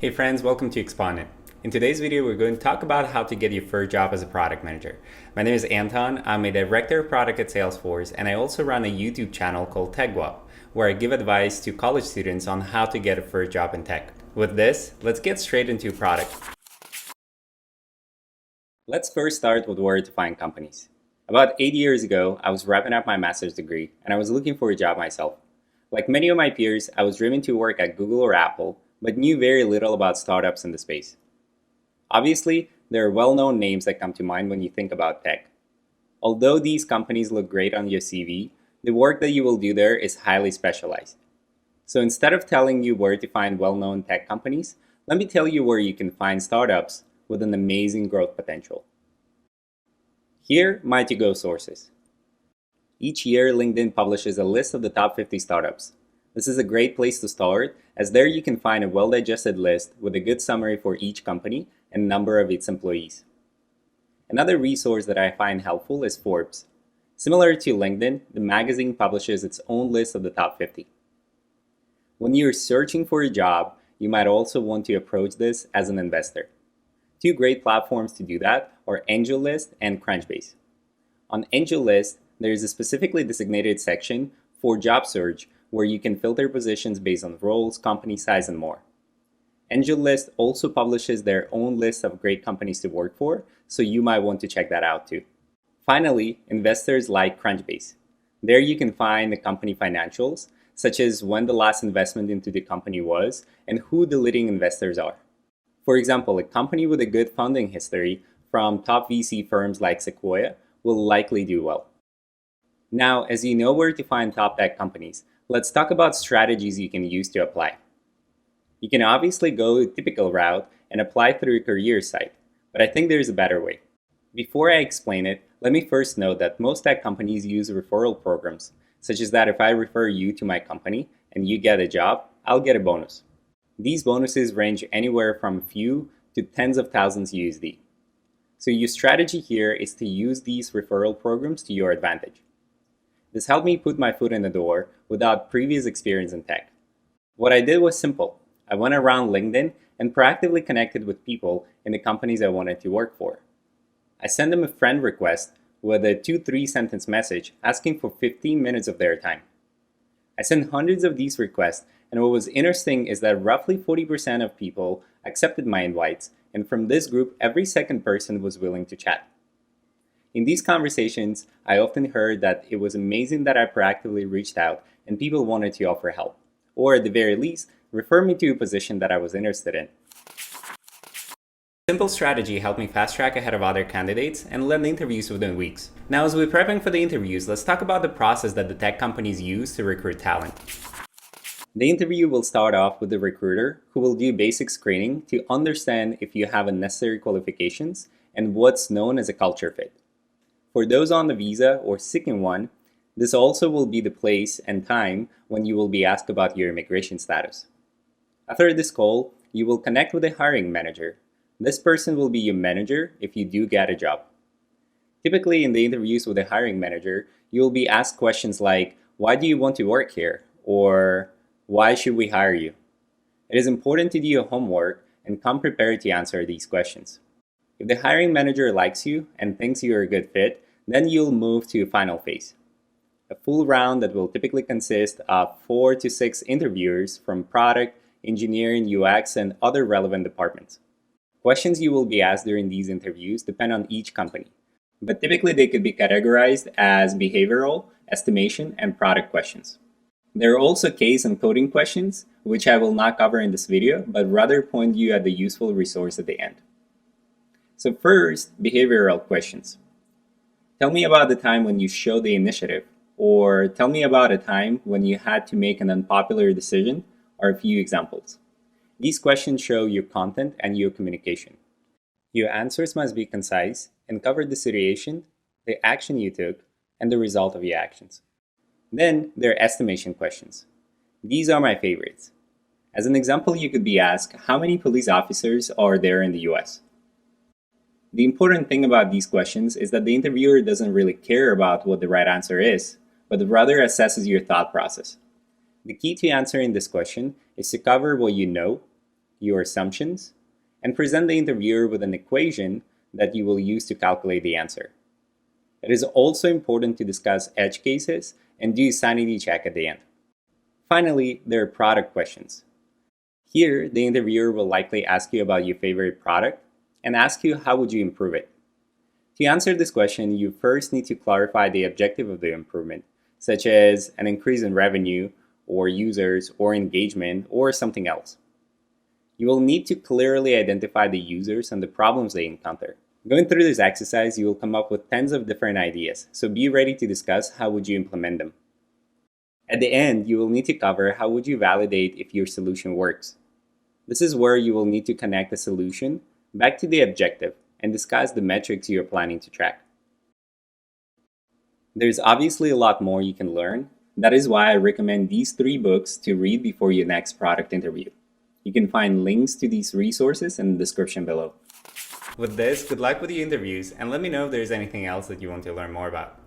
Hey friends, welcome to Exponent. In today's video, we're going to talk about how to get your first job as a product manager. My name is Anton, I'm a director of product at Salesforce, and I also run a YouTube channel called TechGuap, where I give advice to college students on how to get a first job in tech. With this, let's get straight into product. Let's first start with where to find companies. About 8 years ago, I was wrapping up my master's degree, and I was looking for a job myself. Like many of my peers, I was driven to work at Google or Apple, but knew very little about startups in the space. Obviously, there are well-known names that come to mind when you think about tech. Although these companies look great on your CV, the work that you will do there is highly specialized. So instead of telling you where to find well-known tech companies, let me tell you where you can find startups with an amazing growth potential. Here, my to-go sources. Each year, LinkedIn publishes a list of the top 50 startups. This is a great place to start, as there you can find a well-digested list with a good summary for each company and number of its employees. Another resource that I find helpful is Forbes. Similar to LinkedIn, the magazine publishes its own list of the top 50. When you're searching for a job, you might also want to approach this as an investor. Two great platforms to do that are AngelList and Crunchbase. On AngelList, there is a specifically designated section for job search where you can filter positions based on roles, company size, and more. AngelList also publishes their own list of great companies to work for, so you might want to check that out too. Finally, investors like Crunchbase. There you can find the company financials, such as when the last investment into the company was and who the leading investors are. For example, a company with a good funding history from top VC firms like Sequoia will likely do well. Now, as you know where to find top tech companies, let's talk about strategies you can use to apply. You can obviously go a typical route and apply through a career site, but I think there's a better way. Before I explain it, let me first note that most tech companies use referral programs, such as that if I refer you to my company and you get a job, I'll get a bonus. These bonuses range anywhere from a few to tens of thousands USD. So your strategy here is to use these referral programs to your advantage. This helped me put my foot in the door without previous experience in tech. What I did was simple. I went around LinkedIn and proactively connected with people in the companies I wanted to work for. I sent them a friend request with a 2-3 sentence message asking for 15 minutes of their time. I sent hundreds of these requests, and what was interesting is that roughly 40% of people accepted my invites, and from this group, every second person was willing to chat. In these conversations, I often heard that it was amazing that I proactively reached out and people wanted to offer help, or at the very least, refer me to a position that I was interested in. Simple strategy helped me fast track ahead of other candidates and land interviews within weeks. Now, as we're prepping for the interviews, let's talk about the process that the tech companies use to recruit talent. The interview will start off with the recruiter who will do basic screening to understand if you have the necessary qualifications and what's known as a culture fit. For those on the visa or seeking one, this also will be the place and time when you will be asked about your immigration status. After this call, you will connect with a hiring manager. This person will be your manager if you do get a job. Typically in the interviews with a hiring manager, you will be asked questions like, "Why do you want to work here?" or "Why should we hire you?" It is important to do your homework and come prepared to answer these questions. If the hiring manager likes you and thinks you are a good fit, then you'll move to a final phase. A full round that will typically consist of 4 to 6 interviewers from product, engineering, UX, and other relevant departments. Questions you will be asked during these interviews depend on each company, but typically they could be categorized as behavioral, estimation, and product questions. There are also case and coding questions, which I will not cover in this video, but rather point you at the useful resource at the end. So first, behavioral questions. Tell me about the time when you showed the initiative, or tell me about a time when you had to make an unpopular decision, or a few examples. These questions show your content and your communication. Your answers must be concise and cover the situation, the action you took, and the result of your actions. Then there are estimation questions. These are my favorites. As an example, you could be asked, how many police officers are there in the US? The important thing about these questions is that the interviewer doesn't really care about what the right answer is, but rather assesses your thought process. The key to answering this question is to cover what you know, your assumptions, and present the interviewer with an equation that you will use to calculate the answer. It is also important to discuss edge cases and do a sanity check at the end. Finally, there are product questions. Here, the interviewer will likely ask you about your favorite product and ask you how would you improve it. To answer this question, you first need to clarify the objective of the improvement, such as an increase in revenue, or users, or engagement, or something else. You will need to clearly identify the users and the problems they encounter. Going through this exercise, you will come up with tens of different ideas, so be ready to discuss how would you implement them. At the end, you will need to cover how would you validate if your solution works. This is where you will need to connect the solution back to the objective and discuss the metrics you are planning to track. There's obviously a lot more you can learn. That is why I recommend these 3 books to read before your next product interview. You can find links to these resources in the description below. With this, good luck with your interviews, and let me know if there's anything else that you want to learn more about.